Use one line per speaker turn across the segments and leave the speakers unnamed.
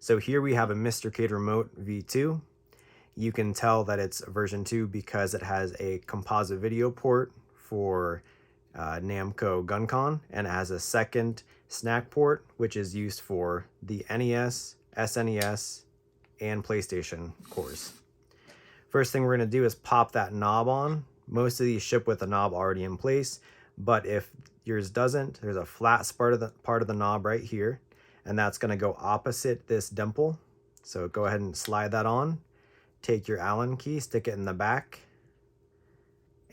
So here we have a MiSTercade Remote V2. You can tell that it's version 2 because it has a composite video port for Namco GunCon, and it has a second snack port, which is used for the NES, SNES, and PlayStation cores. First thing we're going to do is pop that knob on. Most of these ship with the knob already in place, but if yours doesn't, there's a flat part of the knob right here, and that's going to go opposite this dimple. So go ahead and slide that on. Take your Allen key, stick it in the back,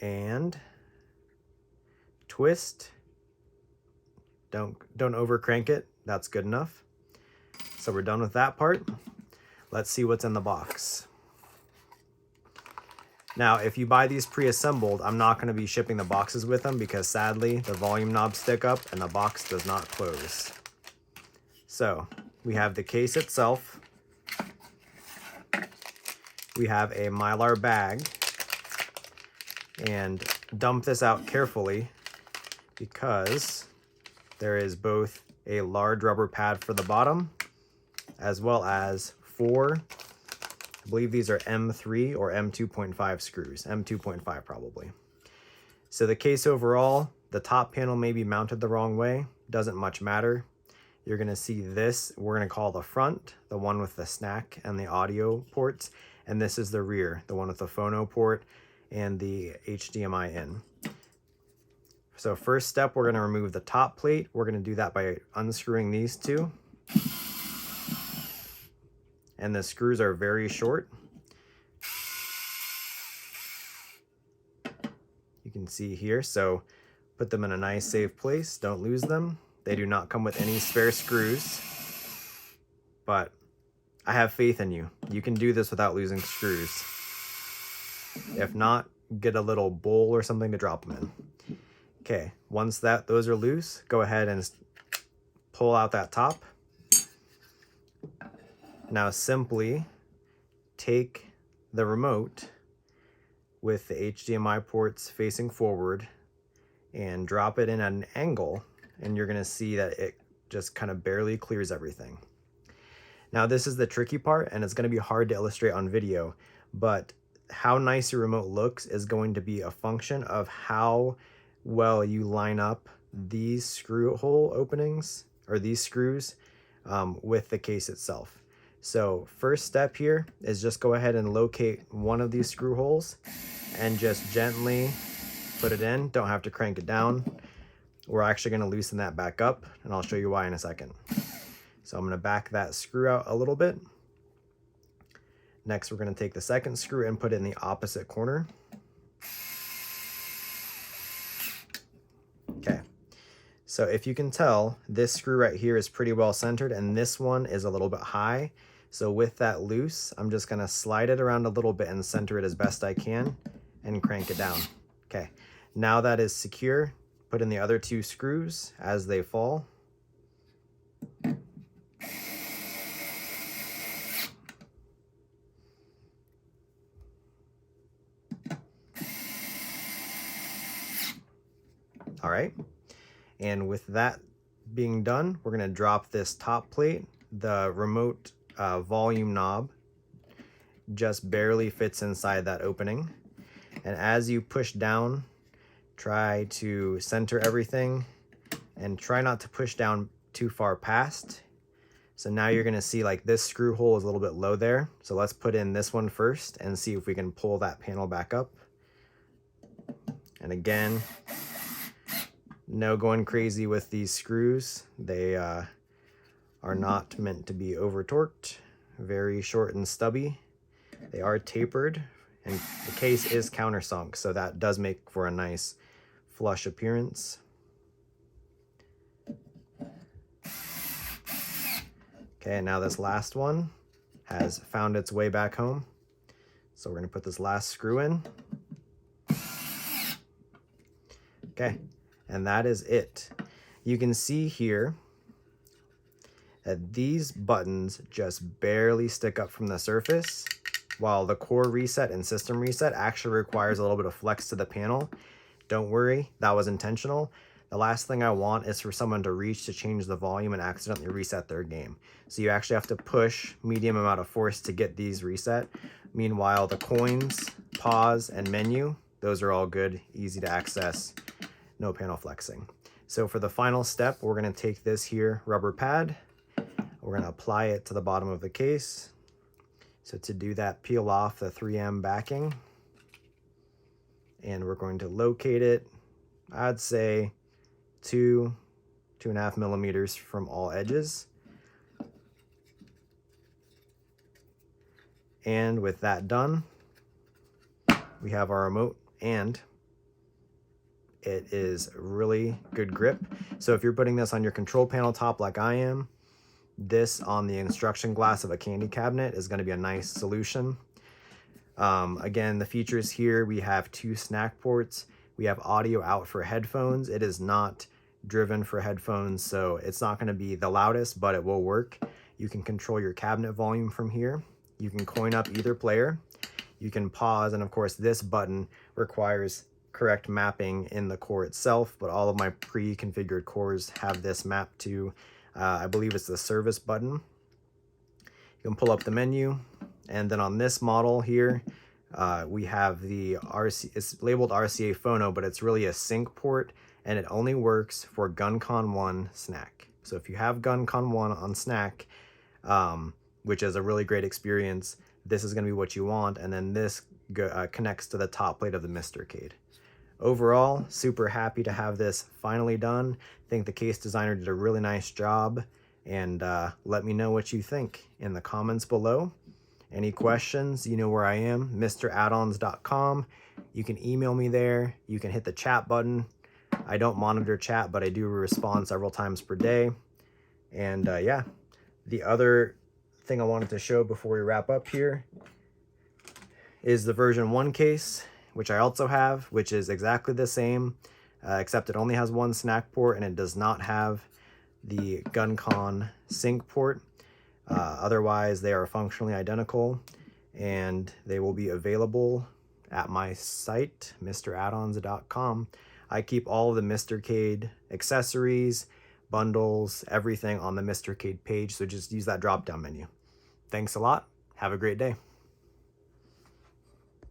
and twist. Don't over crank it. That's good enough. So we're done with that part. Let's see what's in the box. Now, if you buy these pre-assembled, I'm not going to be shipping the boxes with them because sadly the volume knobs stick up and the box does not close. So we have the case itself. We have a Mylar bag, and dump this out carefully because there is both a large rubber pad for the bottom as well as 4, I believe these are M3 or M2.5 screws, M2.5 probably. So the case overall, the top panel may be mounted the wrong way, doesn't much matter. You're gonna see this, we're gonna call the front, the one with the snack and the audio ports, and this is the rear, the one with the phono port and the HDMI in. So first step, we're gonna remove the top plate. We're gonna do that by unscrewing these two. And the screws are very short. You can see here, so put them in a nice safe place, don't lose them. They do not come with any spare screws, but I have faith in you. You can do this without losing screws. If not, get a little bowl or something to drop them in. Okay, once those are loose, go ahead and pull out that top. Now simply take the remote with the HDMI ports facing forward and drop it in at an angle, and you're gonna see that it just kind of barely clears everything. Now this is the tricky part, and it's gonna be hard to illustrate on video, but how nice your remote looks is going to be a function of how well you line up these screw hole openings, or these screws, with the case itself. So first step here is just go ahead and locate one of these screw holes and just gently put it in. Don't have to crank it down. We're actually going to loosen that back up, and I'll show you why in a second. So I'm going to back that screw out a little bit. Next, we're going to take the second screw and put it in the opposite corner. Okay. So if you can tell, this screw right here is pretty well centered, and this one is a little bit high. So with that loose, I'm just gonna slide it around a little bit and center it as best I can and crank it down. Okay, now that is secure, put in the other 2 screws as they fall. All right, and with that being done, we're gonna drop this top plate. The remote volume knob just barely fits inside that opening. And as you push down, try to center everything and try not to push down too far past. So now you're gonna see like this screw hole is a little bit low there. So let's put in this one first and see if we can pull that panel back up. And again, no going crazy with these screws. They are not meant to be over torqued, very short and stubby. They are tapered, and the case is countersunk, so that does make for a nice flush appearance. Okay, now this last one has found its way back home. So we're gonna put this last screw in. Okay, and that is it. You can see here that these buttons just barely stick up from the surface, while the core reset and system reset actually requires a little bit of flex to the panel. Don't worry, that was intentional. The last thing I want is for someone to reach to change the volume and accidentally reset their game. So you actually have to push medium amount of force to get these reset. Meanwhile, the coins, pause, and menu, those are all good, easy to access, no panel flexing. So for the final step, we're gonna take this here rubber pad, we're gonna apply it to the bottom of the case. So to do that, peel off the 3M backing, and we're going to locate it, I'd say 2.5 millimeters from all edges. And with that done, we have our remote, and it is really good grip. So if you're putting this on your control panel top like I am, this on the instruction glass of a candy cabinet is going to be a nice solution. Again, the features here, we have 2 snack ports. We have audio out for headphones. It is not driven for headphones, so it's not going to be the loudest, but it will work. You can control your cabinet volume from here. You can coin up either player. You can pause, and of course this button requires correct mapping in the core itself, but all of my pre-configured cores have this mapped to, I believe it's the service button. You can pull up the menu, and then on this model here, we have the it's labeled RCA Phono, but it's really a sync port, and it only works for GunCon 1 snack. So if you have GunCon 1 on snack, which is a really great experience, this is going to be what you want, and then this connects to the top plate of the MiSTercade. Overall, super happy to have this finally done. I think the case designer did a really nice job, and let me know what you think in the comments below. Any questions, you know where I am, MiSterAddons.com. You can email me there. You can hit the chat button. I don't monitor chat, but I do respond several times per day. And yeah, the other thing I wanted to show before we wrap up here is the version 1 case, which I also have, which is exactly the same, except it only has 1 snack port and it does not have the GunCon sync port. Otherwise, they are functionally identical, and they will be available at my site, MiSterAddons.com. I keep all of the MiSTercade accessories, bundles, everything on the MiSTercade page, so just use that drop-down menu. Thanks a lot. Have a great day.